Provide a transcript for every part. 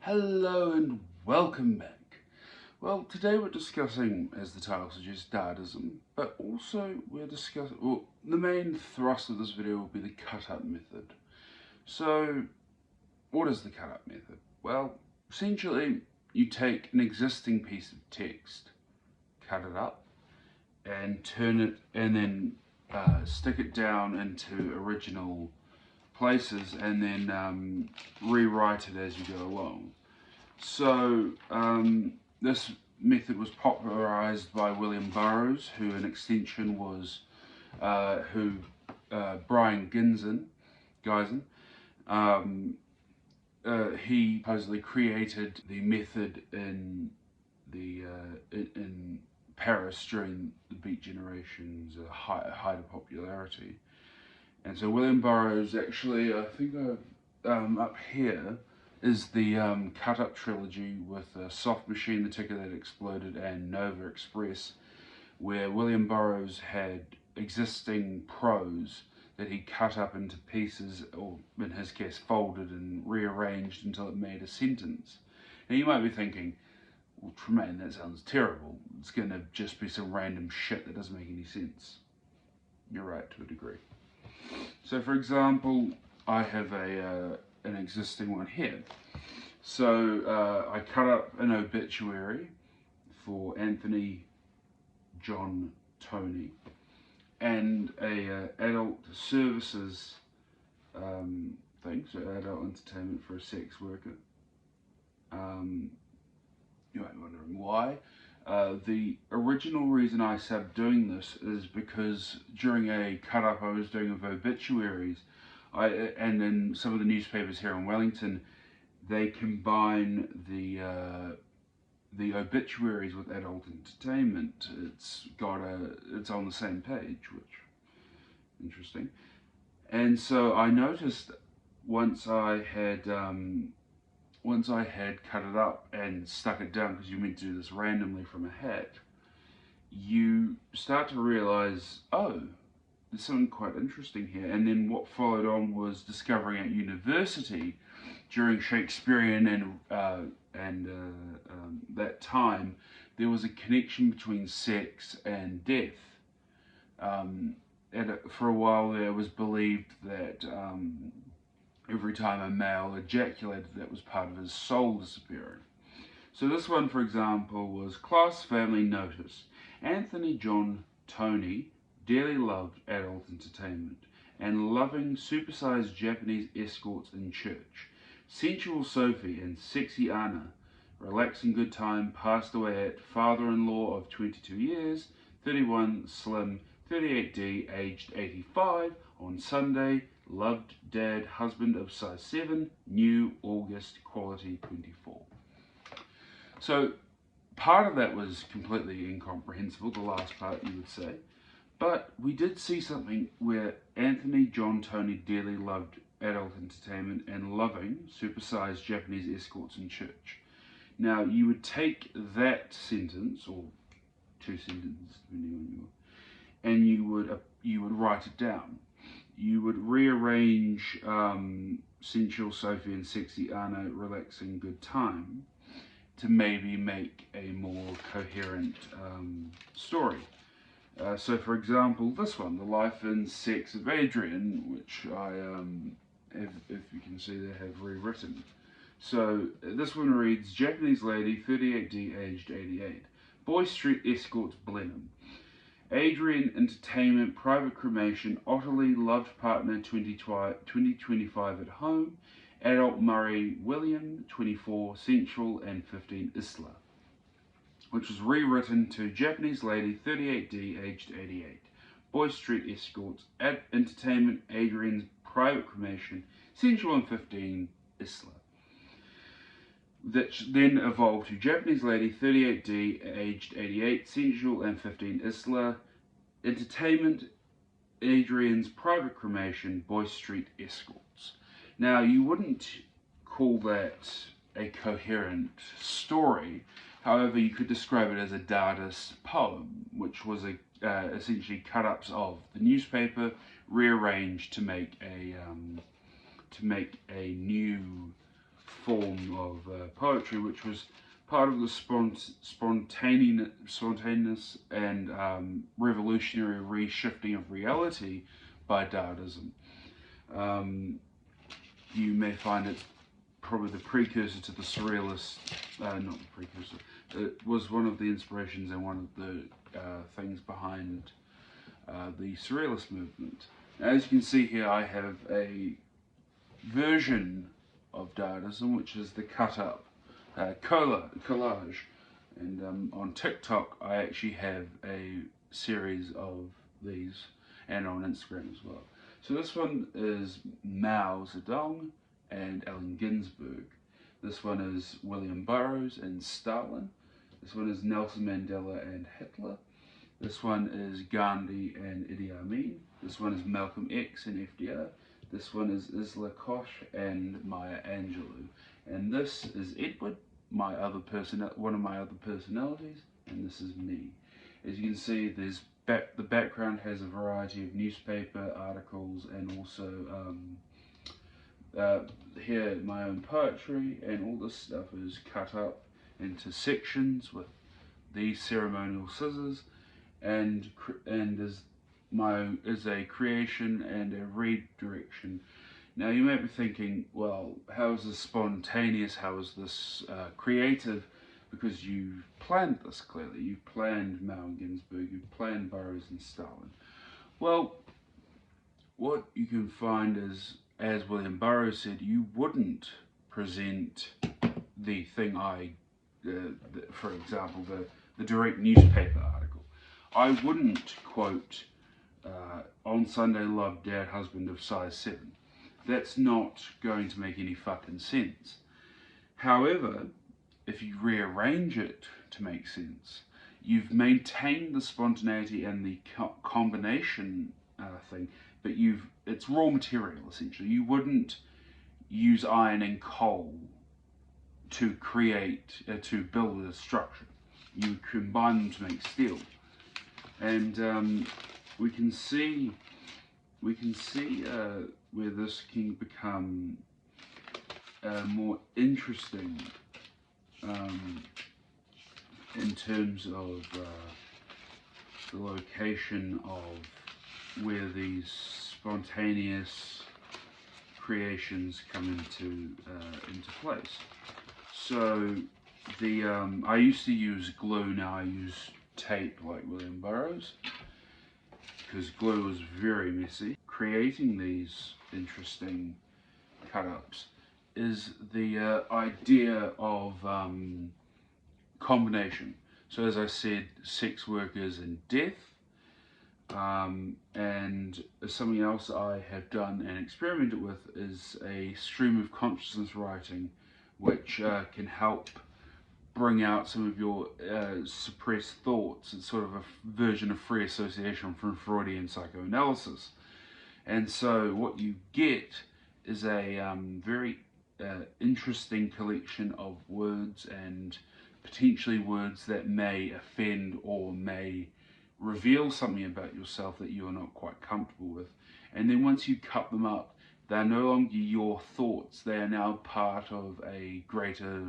Hello and welcome back. Well, today we're discussing, as the title suggests, Dadaism, but also we're discussing, well, the main thrust of this video will be the cut-up method. So, what is the cut-up method? Well, essentially, you take an existing piece of text, cut it up, and turn it, and then stick it down into original places, and then rewrite it as you go along. So this method was popularized by William Burroughs, who an extension was Brian Gysin. He supposedly created the method in Paris during the Beat Generation's height of popularity. And so William Burroughs actually, I think up here, is the Cut Up trilogy with Soft Machine, The Ticker That Exploded, and Nova Express, where William Burroughs had existing prose that he cut up into pieces, or in his case folded and rearranged until it made a sentence. Now you might be thinking, well, Tremaine, that sounds terrible. It's going to just be some random shit that doesn't make any sense. You're right, to a degree. So for example, I have an existing one here. So I cut up an obituary for Anthony John Tony and a adult services thing, so adult entertainment for a sex worker. You might be wondering why. The original reason I started doing this is because during a cut-up I was doing of obituaries, and in some of the newspapers here in Wellington, they combine the obituaries with adult entertainment. It's on the same page, which interesting. And so I noticed once I had cut it up and stuck it down, because you're meant to do this randomly from a hat, you start to realize, oh, there's something quite interesting here. And then what followed on was discovering at university during Shakespearean and that time, there was a connection between sex and death. For a while there, it was believed that every time a male ejaculated, that was part of his soul disappearing. So this one, for example, was Class Family Notice. Anthony John Tony dearly loved adult entertainment and loving supersized Japanese escorts in church. Sensual Sophie and sexy Anna, relaxing good time, passed away at father-in-law of 22 years, 31 slim, 38D, aged 85, on Sunday. Loved dad, husband of size 7, new August, quality 24. So part of that was completely incomprehensible, the last part you would say, but we did see something where Anthony John Tony dearly loved adult entertainment and loving supersized Japanese escorts in church. Now you would take that sentence, or two sentences depending on your, and you would write it down. You would rearrange Sensual Sophie and Sexy Anna, relaxing good time, to maybe make a more coherent story. So for example, this one, The Life and Sex of Adrian, which I, if you can see there, have rewritten. So this one reads, Japanese lady, 38D, aged 88. Boy Street escorts Blenheim. Adrian entertainment, private cremation, Otterly, loved partner, 2025 at home, adult Murray William, 24, sensual, and 15 Isla, which was rewritten to Japanese lady, 38D, aged 88. Boy Street escorts, entertainment, Adrian's private cremation, sensual, and 15 Isla. That then evolved to Japanese lady, 38D, aged 88, sensual, and 15 Isla, entertainment, Adrian's private cremation, Boy Street escorts. Now you wouldn't call that a coherent story. However, you could describe it as a Dadaist poem, which was essentially cut-ups of the newspaper rearranged to make a new form of poetry, which was part of the spontaneous and revolutionary reshifting of reality by Dadaism. You may find it probably the precursor to the Surrealist, not the precursor, it was one of the inspirations and one of the things behind the Surrealist movement. Now, as you can see here, I have a version of Dadaism, which is the cut up collage, and on TikTok I actually have a series of these, and on Instagram as well. So this one is Mao Zedong and Allen Ginsberg. This one is William Burroughs and Stalin. This one is Nelson Mandela and Hitler. This one is Gandhi and Idi Amin. This one is Malcolm X and FDR. This one is Isla Koch and Maya Angelou. And this is Edward, one of my other personalities, and this is me. As you can see, the background has a variety of newspaper articles, and also here my own poetry, and all this stuff is cut up into sections with these ceremonial scissors, and is a creation and a redirection. Now you might be thinking, well, how is this spontaneous? How is this creative? Because you've planned this clearly. You've planned Mao and Ginsberg, you've planned Burroughs and Stalin. Well, what you can find is, as William Burroughs said, you wouldn't present the thing for example, the direct newspaper article. I wouldn't quote, on Sunday loved dad husband of size 7. That's not going to make any fucking sense. However, if you rearrange it to make sense, you've maintained the spontaneity and the combination thing, but it's raw material essentially. You wouldn't use iron and coal to to build a structure. You combine them to make steel, and we can see where this can become more interesting in terms of the location of where these spontaneous creations come into place. So I used to use glue, now I use tape like William Burroughs, because glue is very messy. Creating these interesting cut-ups is the idea of combination. So as I said, sex workers and death, and something else I have done and experimented with is a stream of consciousness writing, which can help bring out some of your suppressed thoughts. It's sort of a version of free association from Freudian psychoanalysis. And so what you get is a very interesting collection of words, and potentially words that may offend or may reveal something about yourself that you're not quite comfortable with. And then once you cut them up, they're no longer your thoughts, they are now part of a greater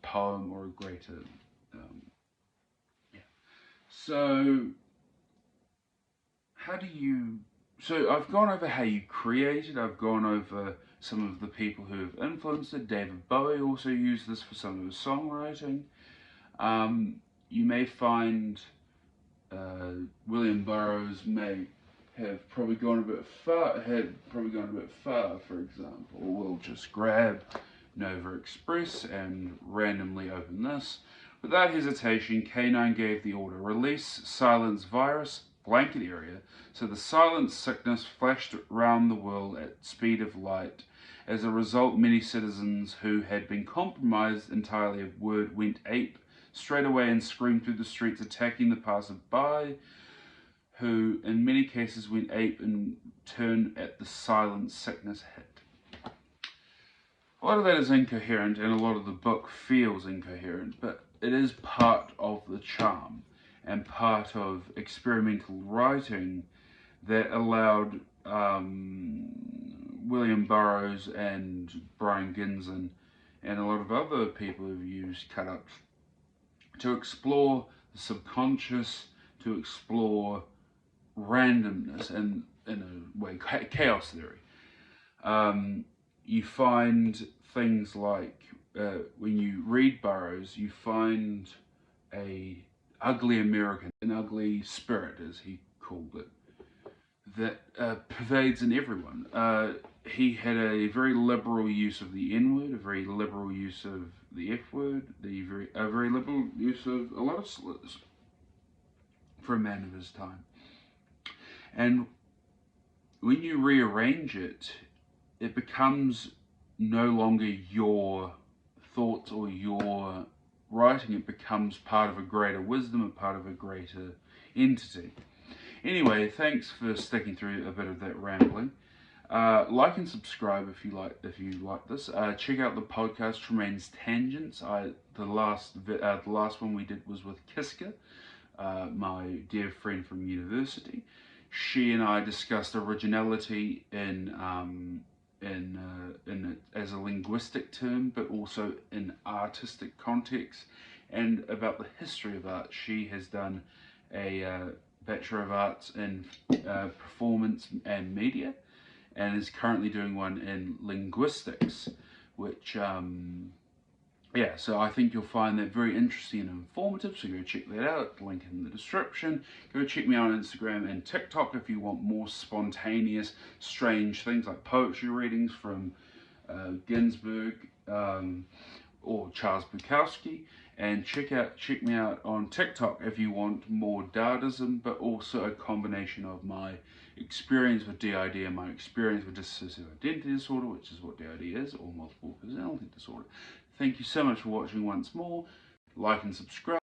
poem or a greater So I've gone over how you create it, I've gone over some of the people who have influenced it. David Bowie also used this for some of his songwriting. You may find William Burroughs may have probably gone a bit far, for example. We'll just grab Nova Express and randomly open this. Without hesitation, K9 gave the order, release, silence virus, blanket area, so the silent sickness flashed round the world at speed of light. As a result, many citizens who had been compromised entirely of word went ape straight away and screamed through the streets, attacking the passers-by, who in many cases went ape in turn at the silent sickness hit. A lot of that is incoherent, and a lot of the book feels incoherent, but it is part of the charm and part of experimental writing that allowed William Burroughs and Brian Ginson and a lot of other people who've used cut up to explore the subconscious, to explore randomness and, in a way, chaos theory. You find things like when you read Burroughs, you find a ugly American, an ugly spirit, as he called it, that pervades in everyone. He had a very liberal use of the N word, a very liberal use of the F word, a very liberal use of a lot of slurs for a man of his time. And when you rearrange it, it becomes no longer your thoughts or your writing. It becomes part of a greater wisdom, a part of a greater entity. Anyway, thanks for sticking through a bit of that rambling. Like and subscribe if you like this. Check out the podcast Tremaine's Tangents. The last one we did was with Kiska, my dear friend from university. She and I discussed originality in as a linguistic term, but also in artistic context, and about the history of art. She has done a Bachelor of Arts in Performance and Media, and is currently doing one in linguistics, which so I think you'll find that very interesting and informative, so go check that out, link in the description. Go check me out on Instagram and TikTok if you want more spontaneous, strange things like poetry readings from Ginsberg or Charles Bukowski. And check me out on TikTok if you want more Dadaism, but also a combination of my experience with DID and my experience with dissociative identity disorder, which is what DID is, or multiple personality disorder. Thank you so much for watching once more. Like and subscribe.